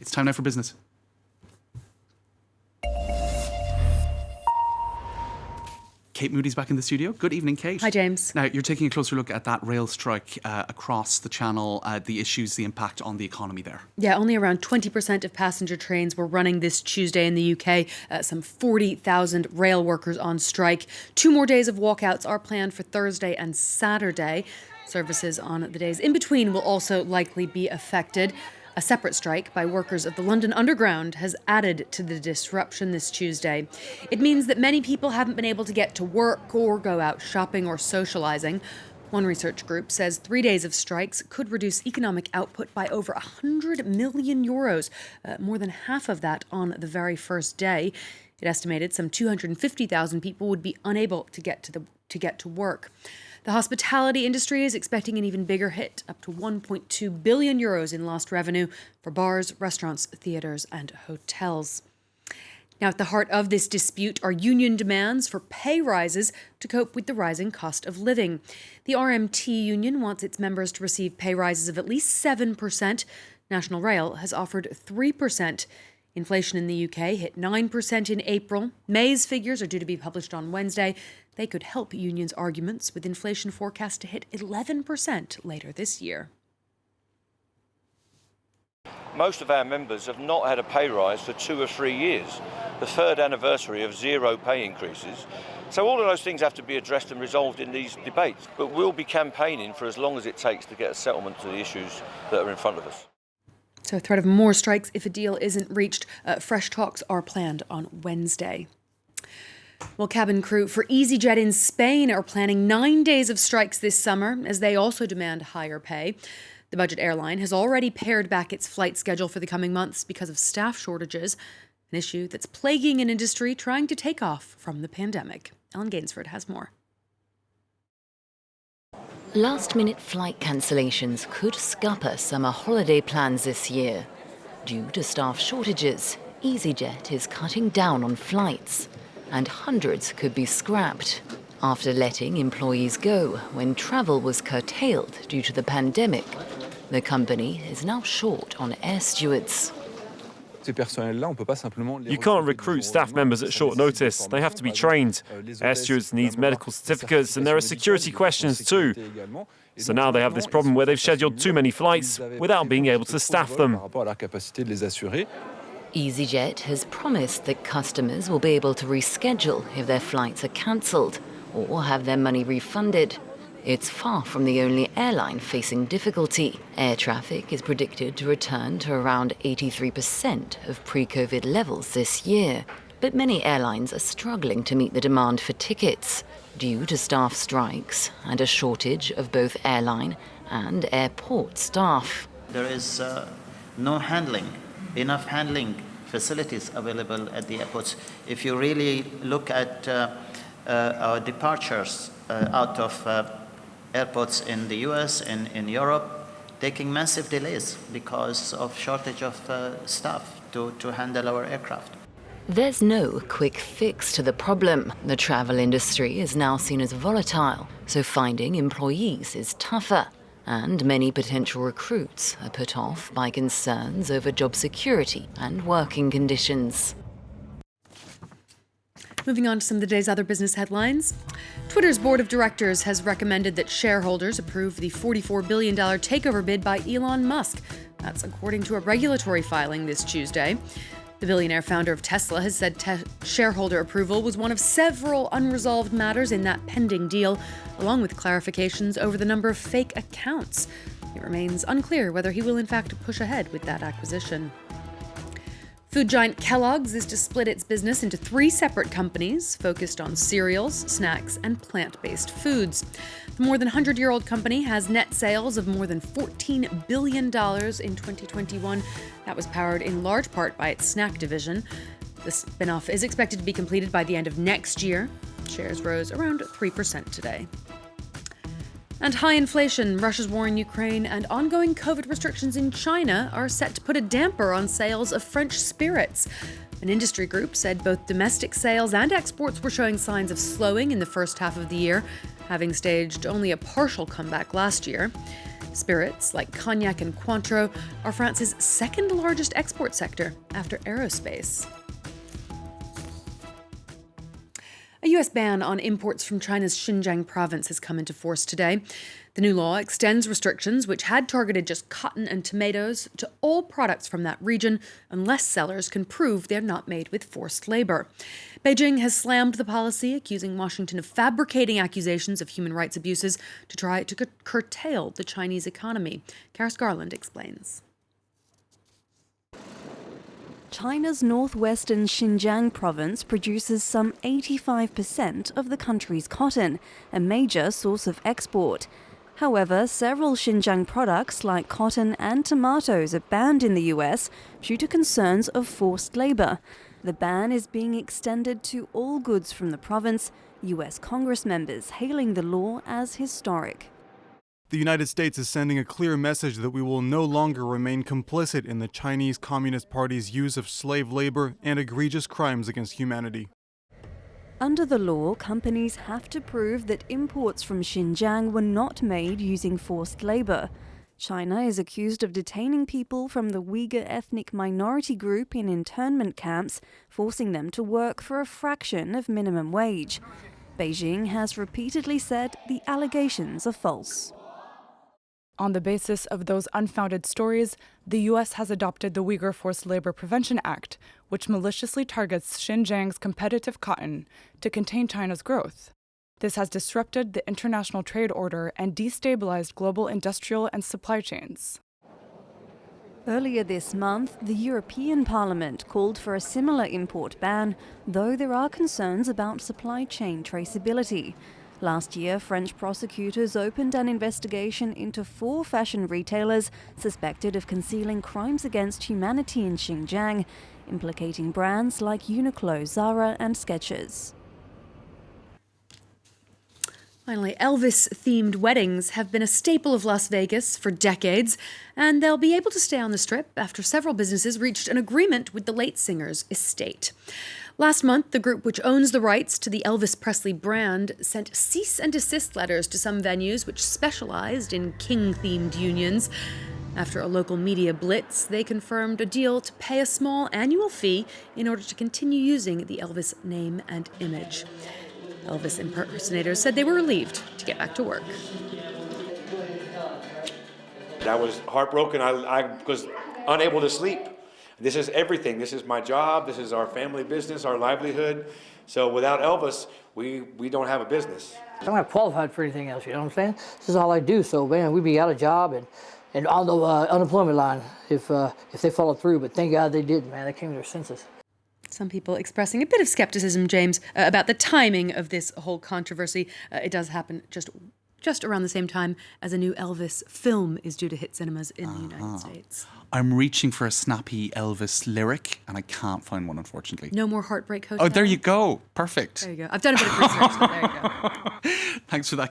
It's time now for business. Kate Moody's back in the studio. Good evening, Kate. Hi, James. Now, you're taking a closer look at that rail strike across the channel, the issues, the impact on the economy there. Yeah, only around 20% of passenger trains were running this Tuesday in the UK. Some 40,000 rail workers on strike. 2 more days of walkouts are planned for Thursday and Saturday. Services on the days in between will also likely be affected. A separate strike by workers of the London Underground has added to the disruption this Tuesday. It means that many people haven't been able to get to work or go out shopping or socialising. One research group says 3 days of strikes could reduce economic output by over €100 million, more than half of that on the very first day. It estimated some 250,000 people would be unable to get to work. The hospitality industry is expecting an even bigger hit, up to €1.2 billion in lost revenue for bars, restaurants, theatres and hotels. Now, at the heart of this dispute are union demands for pay rises to cope with the rising cost of living. The RMT union wants its members to receive pay rises of at least 7%. National Rail has offered 3%. Inflation in the UK hit 9% in April. May's figures are due to be published on Wednesday. They could help unions' arguments, with inflation forecast to hit 11% later this year. Most of our members have not had a pay rise for 2 or 3 years, the third anniversary of 0 pay increases. So all of those things have to be addressed and resolved in these debates. But we'll be campaigning for as long as it takes to get a settlement to the issues that are in front of us. So a threat of more strikes if a deal isn't reached. Fresh talks are planned on Wednesday. Well, cabin crew for EasyJet in Spain are planning 9 days of strikes this summer as they also demand higher pay. The budget airline has already pared back its flight schedule for the coming months because of staff shortages, an issue that's plaguing an industry trying to take off from the pandemic. Ellen Gainsford has more. Last-minute flight cancellations could scupper summer holiday plans this year. Due to staff shortages, EasyJet is cutting down on flights, and hundreds could be scrapped after letting employees go when travel was curtailed due to the pandemic. The company is now short on air stewards. You can't recruit staff members at short notice. They have to be trained. Air stewards need medical certificates, and there are security questions too. So now they have this problem where they've scheduled too many flights without being able to staff them. EasyJet has promised that customers will be able to reschedule if their flights are cancelled or have their money refunded. It's far from the only airline facing difficulty. Air traffic is predicted to return to around 83% of pre-COVID levels this year. But many airlines are struggling to meet the demand for tickets due to staff strikes and a shortage of both airline and airport staff. There is enough handling facilities available at the airports. If you really look at our departures out of airports in the US and in Europe, taking massive delays because of shortage of staff to handle our aircraft. There's no quick fix to the problem. The travel industry is now seen as volatile, so finding employees is tougher. And many potential recruits are put off by concerns over job security and working conditions. Moving on to some of the day's other business headlines. Twitter's board of directors has recommended that shareholders approve the $44 billion takeover bid by Elon Musk. That's according to a regulatory filing this Tuesday. The billionaire founder of Tesla has said shareholder approval was one of several unresolved matters in that pending deal, along with clarifications over the number of fake accounts. It remains unclear whether he will in fact push ahead with that acquisition. Food giant Kellogg's is to split its business into 3 separate companies focused on cereals, snacks, and plant-based foods. The more than 100-year-old company has net sales of more than $14 billion in 2021. That was powered in large part by its snack division. The spin-off is expected to be completed by the end of next year. Shares rose around 3% today. And high inflation, Russia's war in Ukraine, and ongoing COVID restrictions in China are set to put a damper on sales of French spirits. An industry group said both domestic sales and exports were showing signs of slowing in the first half of the year, having staged only a partial comeback last year. Spirits, like cognac and Cointreau, are France's second largest export sector after aerospace. A U.S. ban on imports from China's Xinjiang province has come into force today. The new law extends restrictions which had targeted just cotton and tomatoes to all products from that region unless sellers can prove they're not made with forced labor. Beijing has slammed the policy, accusing Washington of fabricating accusations of human rights abuses to try to curtail the Chinese economy. Karis Garland explains. China's northwestern Xinjiang province produces some 85% of the country's cotton, a major source of export. However, several Xinjiang products like cotton and tomatoes are banned in the US due to concerns of forced labor. The ban is being extended to all goods from the province, US Congress members hailing the law as historic. The United States is sending a clear message that we will no longer remain complicit in the Chinese Communist Party's use of slave labor and egregious crimes against humanity. Under the law, companies have to prove that imports from Xinjiang were not made using forced labor. China is accused of detaining people from the Uyghur ethnic minority group in internment camps, forcing them to work for a fraction of minimum wage. Beijing has repeatedly said the allegations are false. On the basis of those unfounded stories, the U.S. has adopted the Uyghur Forced Labor Prevention Act, which maliciously targets Xinjiang's competitive cotton to contain China's growth. This has disrupted the international trade order and destabilized global industrial and supply chains. Earlier this month, the European Parliament called for a similar import ban, though there are concerns about supply chain traceability. Last year, French prosecutors opened an investigation into 4 fashion retailers suspected of concealing crimes against humanity in Xinjiang, implicating brands like Uniqlo, Zara and Skechers. Finally, Elvis-themed weddings have been a staple of Las Vegas for decades, and they'll be able to stay on the Strip after several businesses reached an agreement with the late singer's estate. Last month, the group which owns the rights to the Elvis Presley brand sent cease and desist letters to some venues which specialized in king-themed unions. After a local media blitz, they confirmed a deal to pay a small annual fee in order to continue using the Elvis name and image. Elvis impersonators said they were relieved to get back to work. I was heartbroken. I was unable to sleep. This is everything. This is my job. This is our family business, our livelihood. So without Elvis, we don't have a business. I'm not qualified for anything else, you know what I'm saying? This is all I do, so man, we'd be out of job and on the unemployment line if they followed through, but thank God they didn't, man. They came to their senses. Some people expressing a bit of skepticism, James, about the timing of this whole controversy. It does happen just around the same time as a new Elvis film is due to hit cinemas in the United States. I'm reaching for a snappy Elvis lyric, and I can't find one, unfortunately. No More Heartbreak Hotel. Oh, there you go. Perfect. There you go. I've done a bit of research, so there you go. Thanks for that.